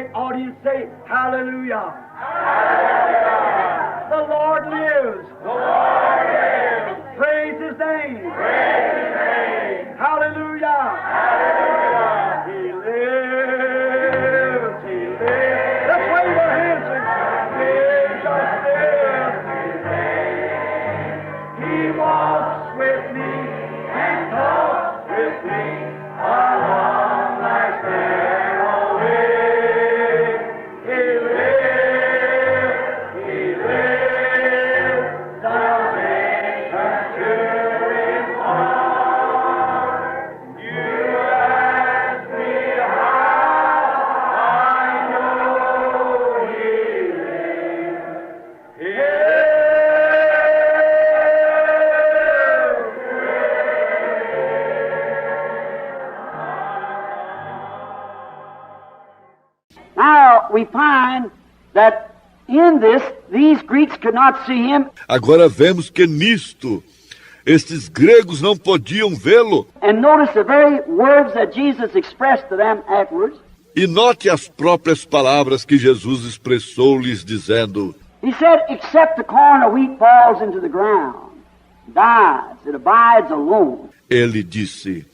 make audience say, Hallelujah. Hallelujah. The Lord lives. The Lord lives. Praise His name. Praise His name. Hallelujah. Hallelujah. He lives. He lives. Let's wave our hands and Jesus lives. He walks with me and talks with me along life's narrow way. He lives, salvation to impart. You ask me how I know He lives. He Now we find that in this, these Greeks could not see him. Agora vemos que nisto, estes gregos não podiam vê-lo. And notice the very words that Jesus expressed to them afterwards. E note as próprias palavras que Jesus expressou-lhes, dizendo: He said, except the corn of wheat falls into the ground, dies, it abides alone. Ele disse: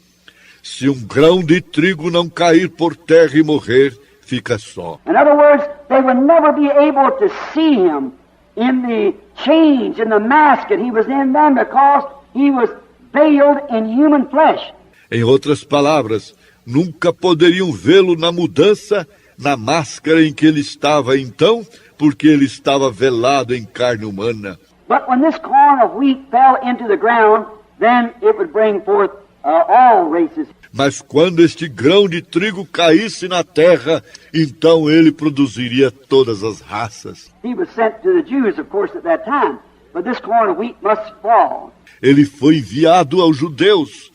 se um grão de trigo não cair por terra e morrer, fica só. In other words, they would never be able to see him in the change, in the mask that he was in then, because he was veiled in human flesh. Em outras palavras, nunca poderiam vê-lo na mudança, na máscara em que ele estava então, porque ele estava velado em carne humana. But when this corn of wheat fell into the ground, then it would bring forth all races. Mas quando este grão de trigo caísse na terra, então ele produziria todas as raças. He was sent to the Jews, of course, at that time. But this corn of wheat must fall. Ele foi enviado aos judeus.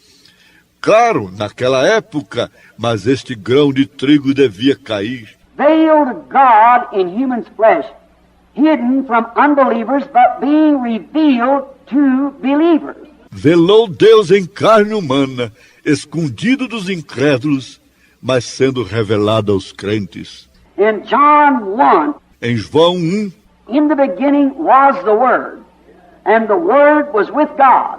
Claro, naquela época, mas este grão de trigo devia cair. Veiled God in human flesh, hidden from unbelievers, but being revealed to believers. Velou Deus em carne humana, escondido dos incrédulos, mas sendo revelado aos crentes. In John 1, Em João 1, in the beginning was the Word, and the Word was with God,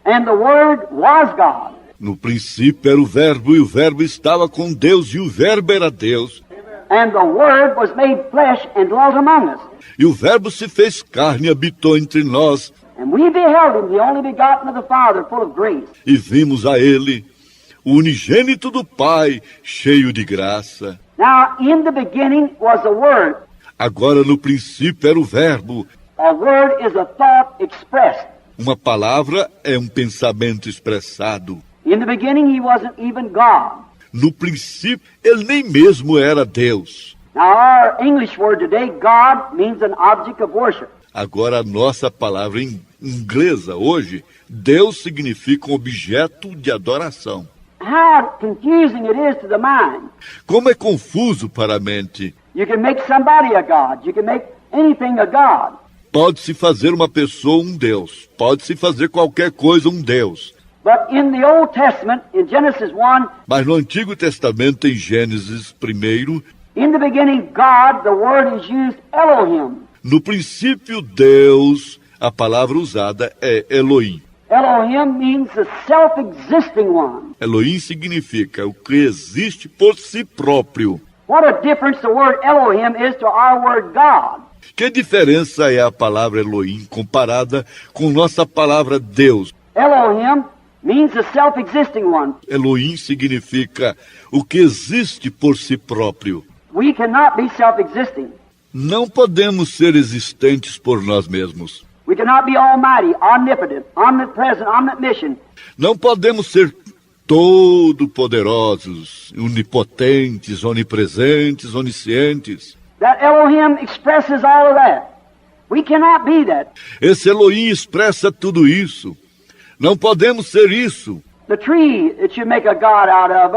and the Word was God. no princípio era o Verbo, e o Verbo estava com Deus, e o Verbo era Deus. And the Word was made flesh and dwelt among us. E o Verbo se fez carne e habitou entre nós, And we beheld him, the only begotten of the Father, full of grace. e vimos a ele, o unigênito do Pai, cheio de graça. Now, in the beginning was the Word. Agora no princípio era o Verbo. A word is a thought expressed. Uma palavra é um pensamento expressado. In the beginning, he wasn't even God. No princípio, ele nem mesmo era Deus. Now, our English word today, God, means an object of worship. Agora a nossa palavra inglesa hoje, Deus significa um objeto de adoração. How confusing it is to the mind. Como é confuso para a mente. You can make somebody a God. You can make anything a God. Pode-se fazer uma pessoa um Deus. Pode-se fazer qualquer coisa um Deus. But in the Old Testament, in Genesis 1, Mas no Antigo Testamento, em Gênesis 1, in the beginning, God, the word is used Elohim. no princípio Deus, a palavra usada é Elohim. Elohim means the self-existing one. Elohim significa o que existe por si próprio. What a difference the word Elohim is to our word God. Que diferença é a palavra Elohim comparada com nossa palavra Deus? Elohim means the self-existing one. Elohim significa o que existe por si próprio. We cannot be self-existing. Não podemos ser existentes por nós mesmos. We cannot be almighty, omnipotent, omnipresent, omniscient. Não podemos ser todo-poderosos, onipotentes, onipresentes, oniscientes. That Elohim expresses all of that. We cannot be that. Esse Elohim expressa tudo isso. Não podemos ser isso. The tree that you make a God out of,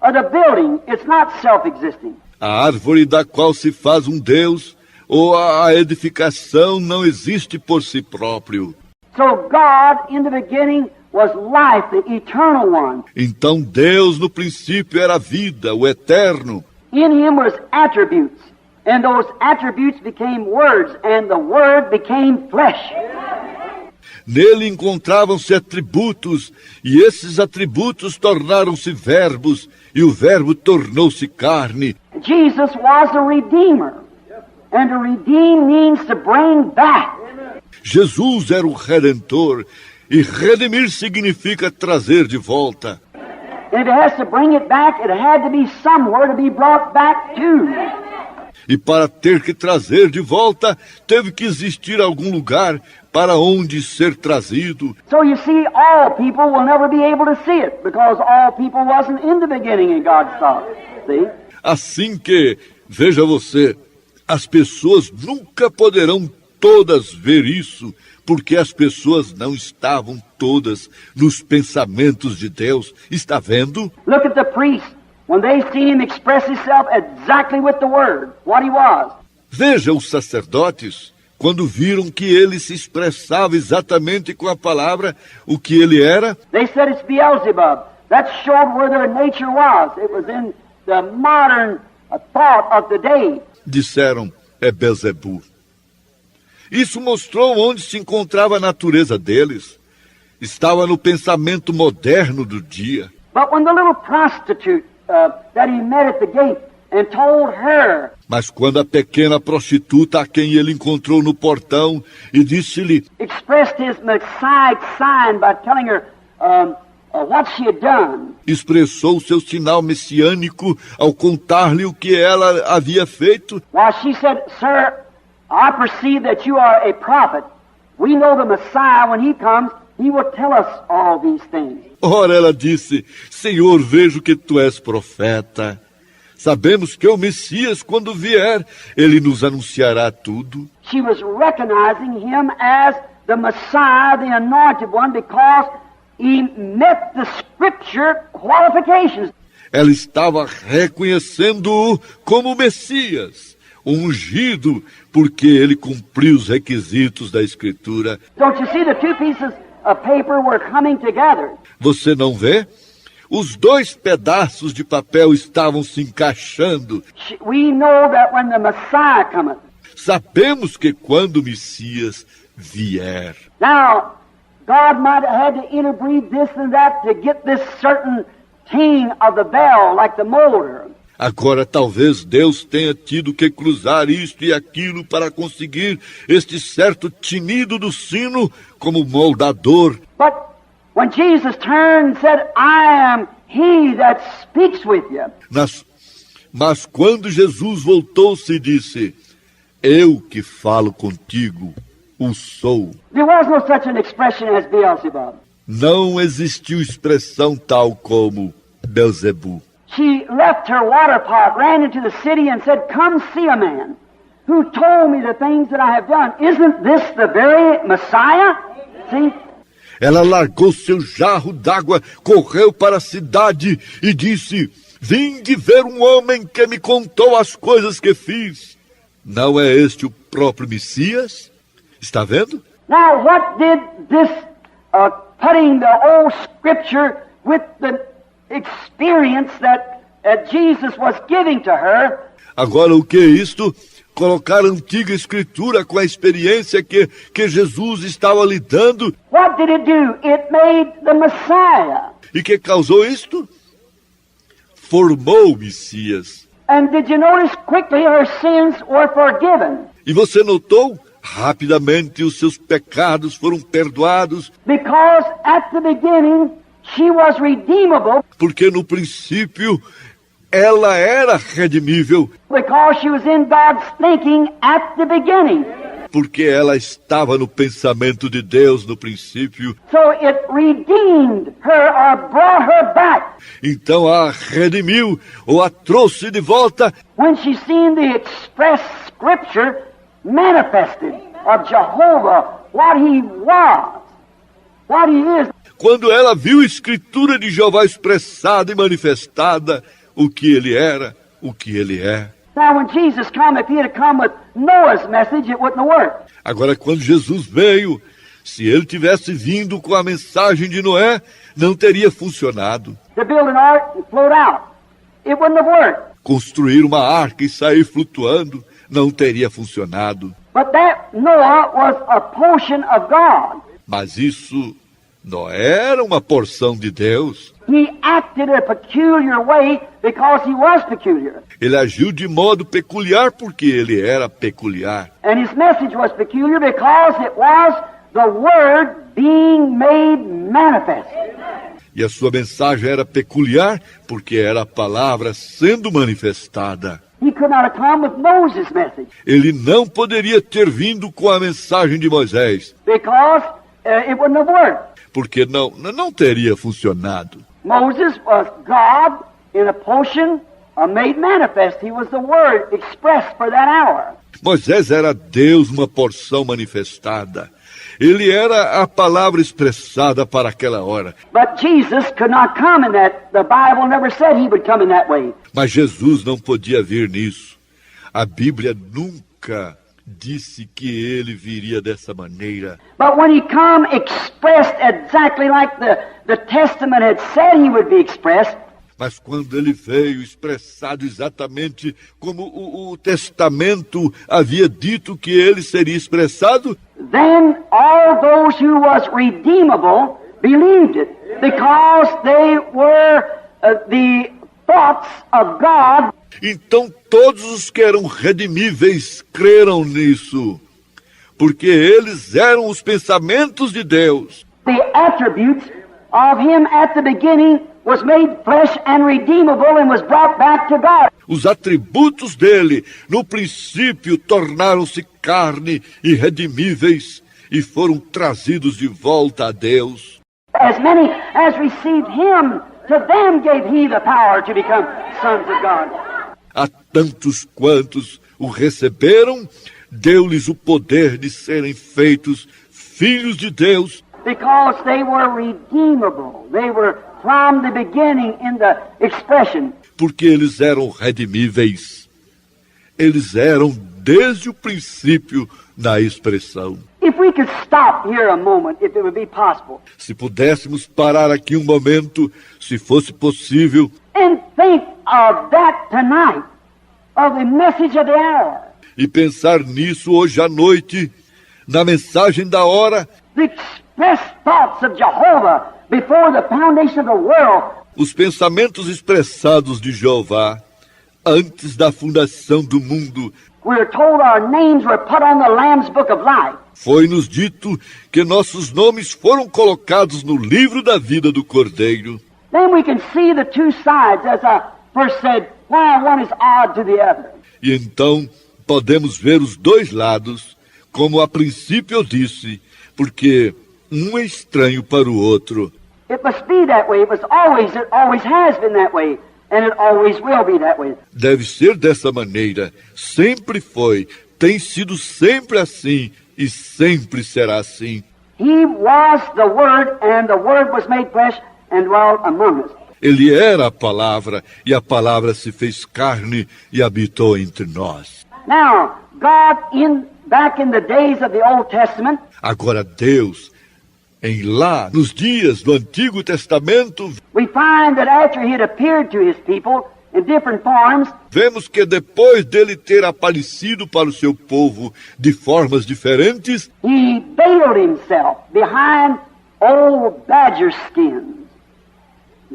or the building, it's not self-existing. A árvore da qual se faz um Deus, ou a edificação não existe por si próprio. So God, in the beginning, was life, the eternal one. Então Deus no princípio era a vida, o eterno. In him was attributes, and those attributes became words, and the word became flesh. Nele encontravam-se atributos, e esses atributos tornaram-se verbos, e o verbo tornou-se carne. Jesus was a redeemer, and to redeem means to bring back. Jesus era o Redentor, e redimir significa trazer de volta. And if it has to bring it back, it had to be somewhere to be brought back to. E para ter que trazer de volta, teve que existir algum lugar para onde ser trazido. So you see, all people will never be able to see it, because all people wasn't in the beginning in God's thought. See? Assim que, veja você, as pessoas nunca poderão todas ver isso, porque as pessoas não estavam todas nos pensamentos de Deus. Está vendo? Look at the priest. When they see him express himself exactly with the word, what he was. Veja os sacerdotes, quando viram que ele se expressava exatamente com a palavra, o que ele era. They said it's Beelzebub. That showed where their nature was. It was in the modern thought of the day. Disseram, é Belzebu. Isso mostrou onde se encontrava a natureza deles. Estava no pensamento moderno do dia. But when the little prostitute that he met at the gate and told her, mas quando a pequena prostituta a quem ele encontrou no portão e disse-lhe, expressed his Messiah sign by telling her what she had done, expressou seu sinal messiânico ao contar-lhe o que ela havia feito. Well, she said, Sir, I perceive that you are a prophet. We know the Messiah, when he comes, he will tell us all these things. Ora, ela disse, Senhor, vejo que tu és profeta. Sabemos que o Messias, quando vier, ele nos anunciará tudo. She was recognizing him as the Messiah, the anointed one, because he met the scripture qualifications. Ela estava reconhecendo-o como Messias, o ungido, porque ele cumpriu os requisitos da Escritura. Don't you see the two pieces of paper were coming together? Você não vê? Os dois pedaços de papel estavam se encaixando. We know that when the Messiah cometh. Sabemos que quando o Messias vier. Now, God might have had to interbreed this and that to get this certain ting of the bell, like the molder. Agora talvez Deus tenha tido que cruzar isto e aquilo para conseguir este certo tinido do sino como moldador. But when Jesus turned and said, I am he that speaks with you. Mas quando Jesus voltou-se e disse, eu que falo contigo, o sou. There was no such an expression as Beelzebub. Não existiu expressão tal como Belzebu. She left her water pot, ran into the city and said, come see a man who told me the things that I have done. Isn't this the very Messiah? See? Ela largou seu jarro d'água, correu para a cidade e disse, vim de ver um homem que me contou as coisas que fiz. Não é este o próprio Messias? Está vendo? Now what did this putting the old scripture with the experience that Jesus was giving to her? Agora o que é isto? Colocar a antiga escritura com a experiência que Jesus estava lhe dando. What did it do? It made the Messiah. E que causou isto? Formou o Messias. And did you notice quickly her sins were forgiven? E você notou? Rapidamente os seus pecados foram perdoados. Because at the beginning she was redeemable. Porque no princípio ela era redimível. Because she was in God's thinking at the beginning. Porque ela estava no pensamento de Deus no princípio. So it redeemed her or brought her back. Então a redimiu ou a trouxe de volta. When she seen the express scripture manifested of Jehovah, what he was, what he is. Quando ela viu a escritura de Jeová expressada e manifestada, o que ele era, o que ele é. Now when Jesus came, if he had come with Noah's message, it wouldn't have worked. Agora quando Jesus veio, se ele tivesse vindo com a mensagem de Noé, não teria funcionado. To build an ark and float out, it wouldn't have worked. Construir uma arca e sair flutuando não teria funcionado. But that Noah was a portion of God. Mas isso não era uma porção de Deus. He acted a peculiar way because he was peculiar. Ele agiu de modo peculiar porque ele era peculiar. And his message was peculiar because it was the Word being made manifest. E a sua mensagem era peculiar porque era a palavra sendo manifestada. He could not have come with Moses' message Ele não poderia ter vindo com a mensagem de Moisés, because it wouldn't have worked. porque não teria funcionado. Moses was God in a portion made manifest. He was the Word expressed for that hour. Moisés era Deus numa porção manifestada. Ele era a palavra expressada para aquela hora. But Jesus could not come in that. The Bible never said he would come in that way. Mas Jesus não podia vir nisso. A Bíblia nunca disse que ele viria dessa maneira. But when he come expressed exactly like the Testament had said he would be expressed, Mas quando ele veio expressado exatamente como o Testamento havia dito que ele seria expressado, then all those who was redeemable believed it, because they were the thoughts of God. então todos os que eram redimíveis creram nisso, porque eles eram os pensamentos de Deus. The attributes of him at the beginning was made flesh and redeemable and was brought back to God. Os atributos dele, no princípio, tornaram-se carne e redimíveis e foram trazidos de volta a Deus. As many as received him, to them gave he the power to become sons of God. A tantos quantos o receberam, deu-lhes o poder de serem feitos filhos de Deus, Because they were redeemable. They were from the beginning in the expression. porque eles eram redimíveis. Eles eram desde o princípio na expressão. If we could stop here a moment, if it would be possible, Se pudéssemos parar aqui um momento, se fosse possível, and think of that tonight, of the message of the hour, e pensar nisso hoje à noite, na mensagem da hora, the expressed thoughts of Jehovah before the foundation of the world, os pensamentos expressados de Jeová, antes da fundação do mundo, we're told our names were put on the Lamb's Book of Life. foi-nos dito que nossos nomes foram colocados no livro da vida do Cordeiro. Then we can see the two sides, as I first said, why one is odd to the other. E então podemos ver os dois lados, como a princípio eu disse, porque um é estranho para o outro. It must be that way. It always has been that way, and it always will be that way. Deve ser dessa maneira, sempre foi, tem sido sempre assim e sempre será assim. He was the Word, and the Word was made flesh and dwelt among us. Ele era a palavra, e a palavra se fez carne e habitou entre nós. Now, God, back in the days of the Old Testament, Agora Deus, nos dias do Antigo Testamento, we find that after He had appeared to His people in different forms, vemos que depois dele ter aparecido para o seu povo de formas diferentes, He veiled Himself behind old badger skins.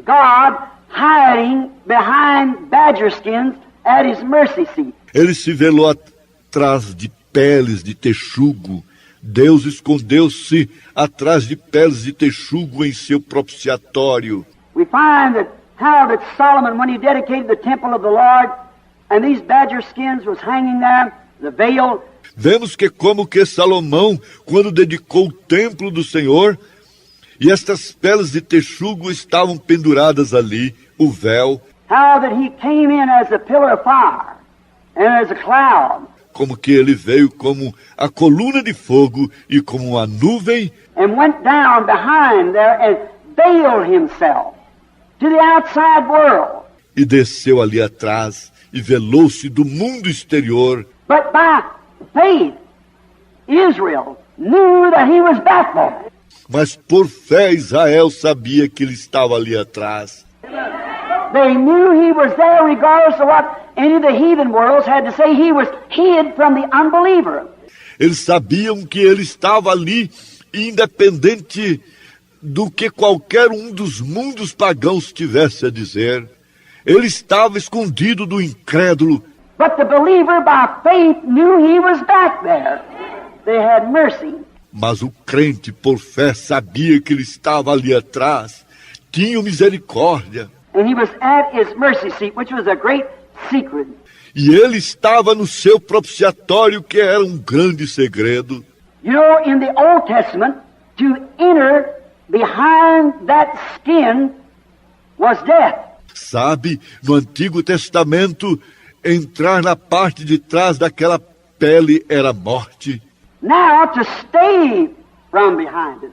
God hiding behind badger skins at His mercy seat. ele se velou atrás de peles de texugo. Deus escondeu-se atrás de peles de texugo em seu propiciatório. We find how that Solomon, when he dedicated the temple of the Lord, and these badger skins was hanging there, the veil, Vemos que como que Salomão, quando dedicou o templo do Senhor, e estas peles de texugo estavam penduradas ali, o véu, how that he came in as a pillar of fire and as a cloud, como que ele veio como a coluna de fogo e como uma nuvem, and went down behind there and veiled himself to the outside world. e desceu ali atrás e velou-se do mundo exterior. But by faith, Israel knew that he was back there. Mas por fé Israel sabia que ele estava ali atrás. They knew he was there regardless of what any of the heathen worlds had to say. He was hid from the unbeliever. Eles sabiam que ele estava ali, independente do que qualquer um dos mundos pagãos tivesse a dizer. Ele estava escondido do incrédulo. But the believer by faith knew he was back there. They had mercy. Mas o crente, por fé, sabia que ele estava ali atrás. Tinha misericórdia. And he was at his mercy seat, which was a great secret. E ele estava no seu propiciatório, que era um grande segredo. You know, in the Old Testament, to enter behind that skin was death. Sabe, no Antigo Testamento, entrar na parte de trás daquela pele era morte. Now, to stay from behind it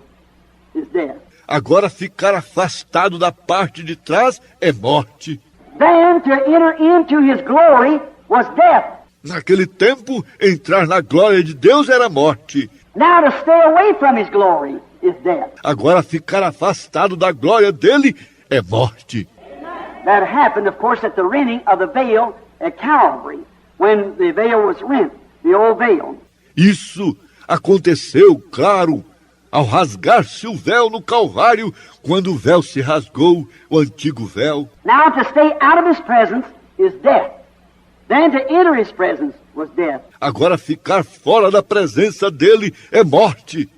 is death. Agora ficar afastado da parte de trás é morte. Then, to enter into his glory was death. Naquele tempo, entrar na glória de Deus era morte. Now, to stay away from his glory is death. Agora ficar afastado da glória dele é morte. That happened, of course, at the rending of the veil at Calvary, when the veil was rent, the old veil. Isso aconteceu, claro, ao rasgar-se o véu no Calvário, quando o véu se rasgou, o antigo véu. Now, to stay out of his presence is death. Then to enter his presence was death. Agora ficar fora da presença dele é morte.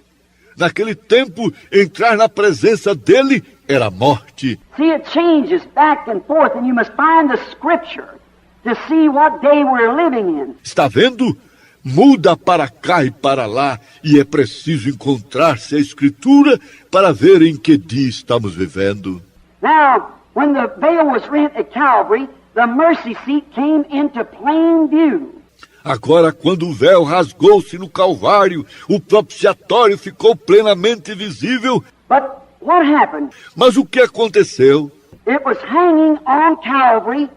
Naquele tempo, entrar na presença dele era morte. See, it changes back and forth, and you must find the scripture to see what day we're living in. Está vendo? Muda para cá e para lá, e é preciso encontrar-se a Escritura para ver em que dia estamos vivendo. Now, when the veil was rent at Calvary, the mercy seat came into plain view. Agora, quando o véu rasgou-se no Calvário, o propiciatório ficou plenamente visível. But what happened? Mas o que aconteceu? It was hanging on Calvary,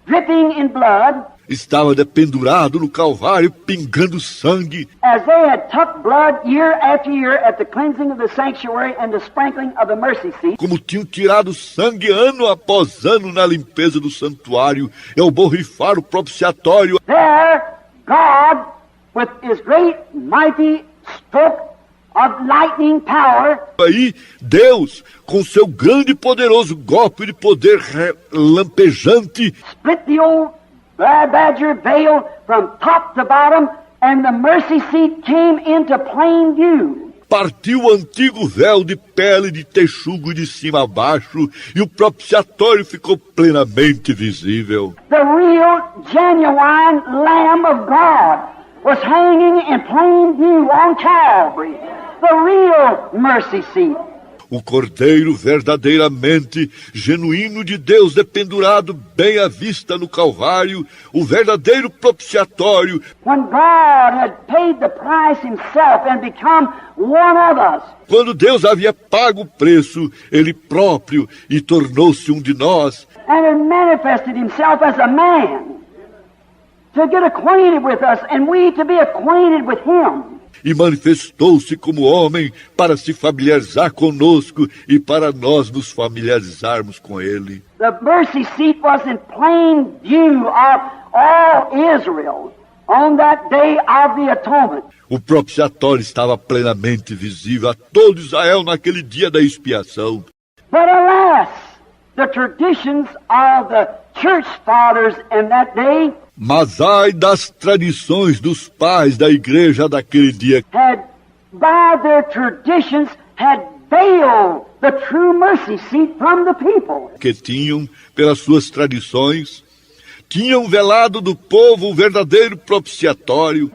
dripping in blood. Estava dependurado no Calvário, pingando sangue. As they had took blood year after year at the cleansing of the sanctuary and the sprinkling of the mercy seat. Como tinham tirado sangue ano após ano na limpeza do santuário e ao borrifar o propiciatório. There, God, with his great mighty stroke of lightning power, Aí, Deus, com seu grande e poderoso golpe de poder lampejante, split the old badger veil from top to bottom, and the mercy seat came into plain view. partiu o antigo véu de pele de texugo de cima a baixo e o propiciatório ficou plenamente visível. The real, genuine Lamb of God was hanging in plain view on Calvary. The real mercy seat. O Cordeiro verdadeiramente genuíno de Deus dependurado bem à vista no Calvário, o verdadeiro propiciatório. When God had paid the price himself and become one of us. Quando Deus havia pago o preço, Ele próprio, e tornou-se um de nós. And had manifested himself as a man to get acquainted with us and we to be acquainted with him. E manifestou-se como homem para se familiarizar conosco e para nós nos familiarizarmos com Ele. The mercy seat was in plain view of all Israel on that day of the atonement. O propiciatório estava plenamente visível a todo Israel naquele dia da expiação. But alas, the traditions of the church fathers in that day Mas ai das tradições dos pais da igreja daquele dia, had, by their traditions, had veiled the true mercy seat from the people. que tinham, pelas suas tradições, tinham velado do povo o verdadeiro propiciatório.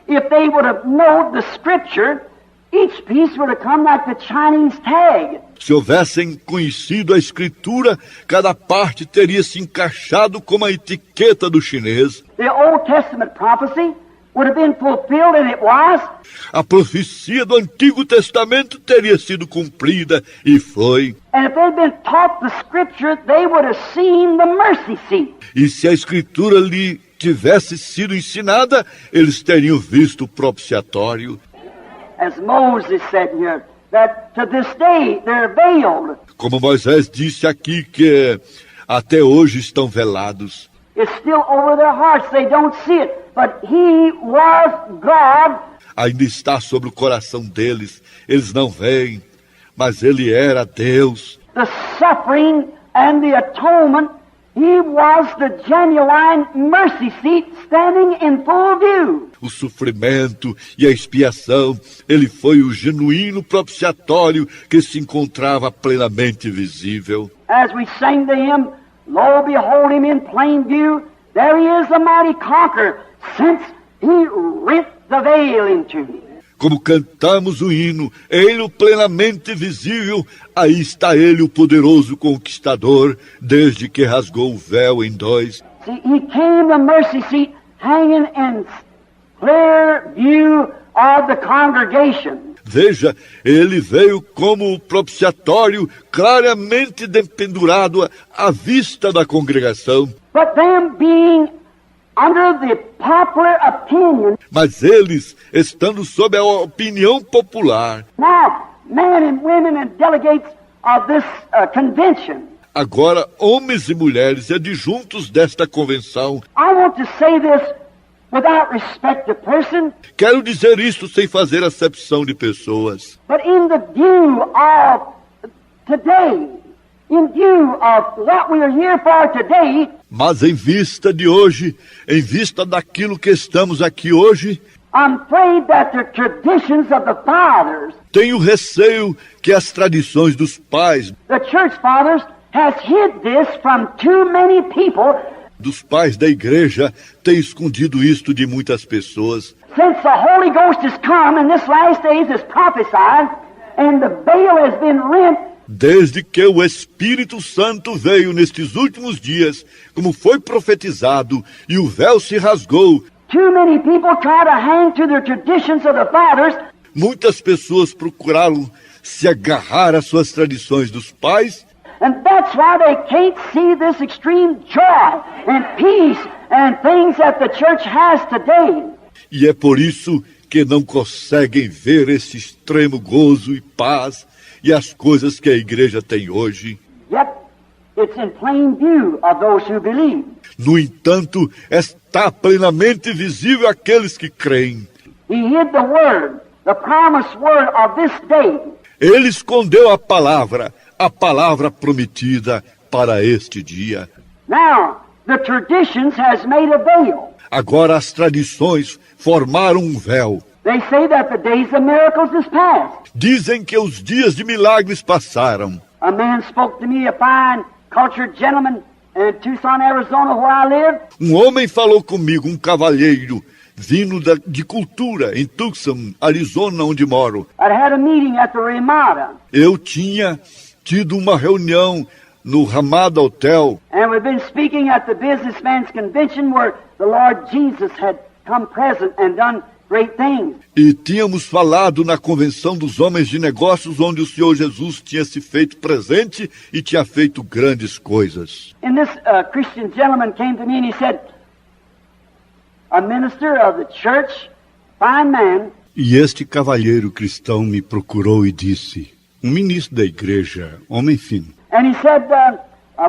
If they would have known the scripture, each piece would have come like the Chinese tag. Se houvessem conhecido a Escritura, cada parte teria se encaixado como a etiqueta do chinês. The Old Testament prophecy would have been fulfilled, and it was. A profecia do Antigo Testamento teria sido cumprida, e foi. And if they'd been taught the scripture, they would have seen the mercy seat. E se a Escritura lhe tivesse sido ensinada, eles teriam visto o propiciatório. As Moses said here, that to this day they're veiled. Como Moisés disse aqui, que até hoje estão velados. It's still over their hearts. They don't see it. But He was God. Ainda está sobre o coração deles. Eles não veem, mas Ele era Deus. The suffering and the atonement, He was the genuine mercy seat standing in full view. O sofrimento e a expiação, Ele foi o genuíno propiciatório que se encontrava plenamente visível. As we sang the hymn, Lo, behold Him in plain view, there He is, the mighty conqueror, since He rent the veil in two. Como cantamos o hino, Ele plenamente visível, aí está Ele, o poderoso conquistador, desde que rasgou o véu em dois. See, He came the mercy seat hanging in clear view of the congregation. Veja, Ele veio como o propiciatório, claramente dependurado à vista da congregação. But them being under the popular opinion, Mas eles, estando sob a opinião popular, now men and women and delegates of this convention, agora homens e mulheres adjuntos desta convenção, I want to say this without respect to person, quero dizer isto sem fazer acepção de pessoas, but in the view of today, in view of what we are here for today, mas em vista de hoje, em vista daquilo que estamos aqui hoje, I'm afraid that the traditions of the fathers, tenho receio que as tradições dos pais, the church fathers, has hid this from too many people dos pais da igreja, tenham escondido isto de muitas pessoas. since the Holy Ghost has come and this last days is prophesied and the veil has been rent. Desde que o Espírito Santo veio nestes últimos dias, como foi profetizado, e o véu se rasgou, Too many people try to hang to the traditions of the fathers, muitas pessoas procuraram se agarrar às suas tradições dos pais, and that's why they can't see this extreme joy and peace and things that the church has today. e é por isso que não conseguem ver esse extremo gozo e paz e as coisas que a igreja tem hoje. Yet it's in plain view of those who believe. No entanto, está plenamente visível àqueles que creem. He hid the word, the promised word of this day. Ele escondeu a palavra prometida para este dia. Now, the traditions has made a veil. Agora as tradições formaram um véu. They say that the days of miracles is past. Dizem que os dias de milagres passaram. A man spoke to me, a fine, cultured gentleman in Tucson, Arizona, where I live. Um homem falou comigo, um cavalheiro, vindo de cultura, em Tucson, Arizona, onde moro. I'd had a meeting at the Ramada, Eu tinha tido uma reunião no Ramada Hotel, and we've been speaking at the Businessman's Convention where the Lord Jesus had come present and done great things. e tínhamos falado na Convenção dos Homens de Negócios, onde o Senhor Jesus tinha se feito presente e tinha feito grandes coisas. And this Christian gentleman came to me and he said, a minister of the church, fine man, E este cavalheiro cristão me procurou e disse, um ministro da igreja, homem fino, and he said,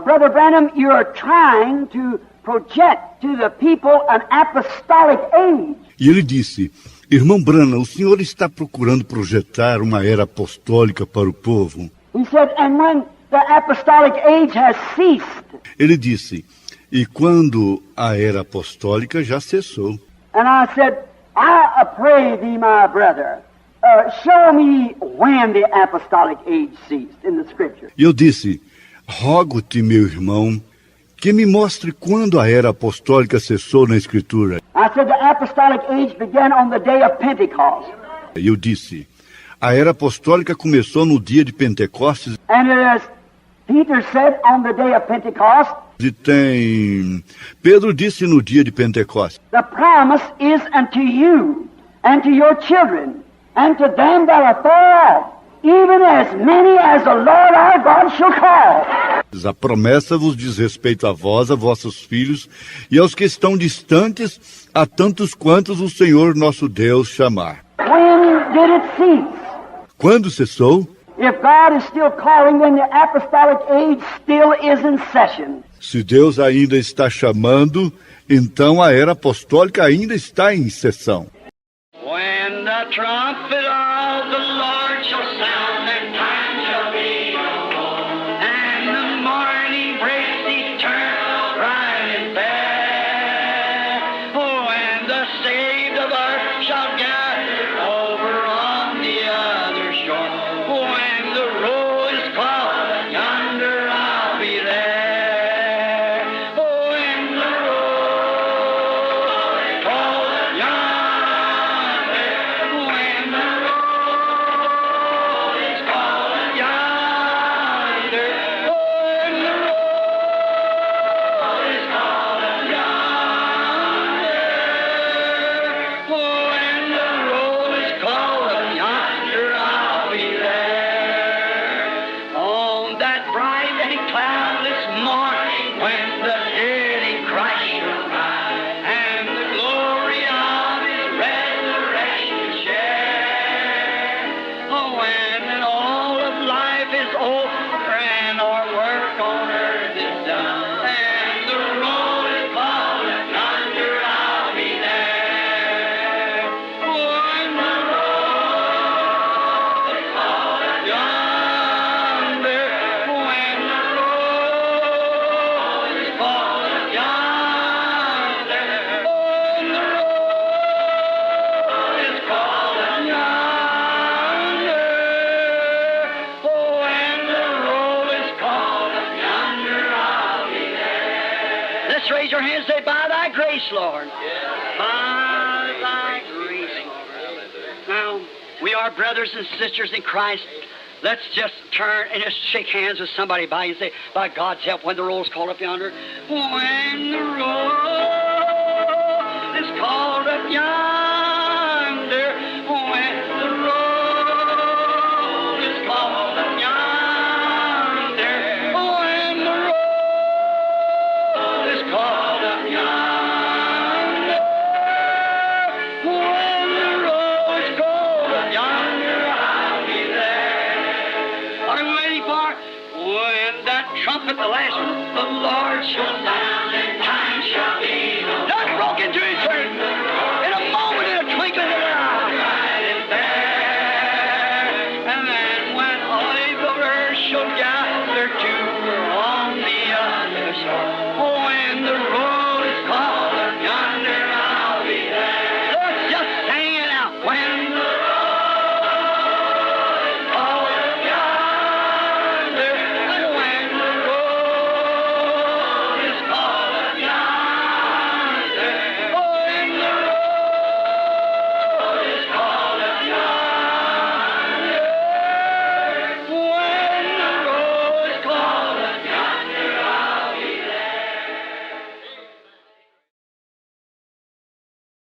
Brother Branham, you are trying to project to the people an apostolic age. e ele disse, irmão Branham, o senhor está procurando projetar uma era apostólica para o povo? He said, and when the apostolic age has ceased, Ele disse, e quando a era apostólica já cessou? and I said, I pray thee, my brother, show me when the apostolic age ceased in the scripture. E eu disse, rogo-te, meu irmão, que me mostre quando a era apostólica cessou na Escritura. I said, the apostolic age began on the day of Pentecost. E eu disse, a era apostólica começou no dia de Pentecostes And as Peter said on the day of Pentecost, e Pedro disse no dia de Pentecostes, the promise is unto you and to your children and to them that are far off, even as many as the Lord our God shall call. a promessa vos diz respeito a vós, a vossos filhos e aos que estão distantes, a tantos quantos o Senhor nosso Deus chamar. When did it cease? Quando cessou? If God is still calling, then the apostolic age still is in session. Se Deus ainda está chamando, então a era apostólica ainda está em sessão. When the trumpet of the Lord shall sound, and time shall be no more, and the morning breaks eternal, bright and fair. Oh, and the saved of earth shall gather over on the other shore. When the roll is called, yonder I'll be there. Oh, when the roll is called, yonder. When the roll is called, yonder. When the roll is called, yonder. When the roll is called, yonder I'll be there. On that bright and cloudless morning, when the dead in Christ shall rise, and the glory of His resurrection share. Oh, when all of life is over and our work on earth is done, and the roll is called, yonder I'll be there. When the roll is called, yonder. When the roll is called, yonder. When the roll is called, yonder. Oh, when the roll is called, yonder I'll be there. Let's raise your hands and say, by thy grace, Lord. By thy grace, Lord. Now, we are brothers and sisters in Christ. Let's just turn and just shake hands with somebody by you and say, by God's help, when the roll's called up yonder. When the roll is called up yonder. When the roll is called up yonder. When the roll is called up yonder. When the roll is called up yonder, I'll be there. What are we waiting for? When that trumpet, the last one, the Lord shall sound, and time shall be no more. Not broke into eternity.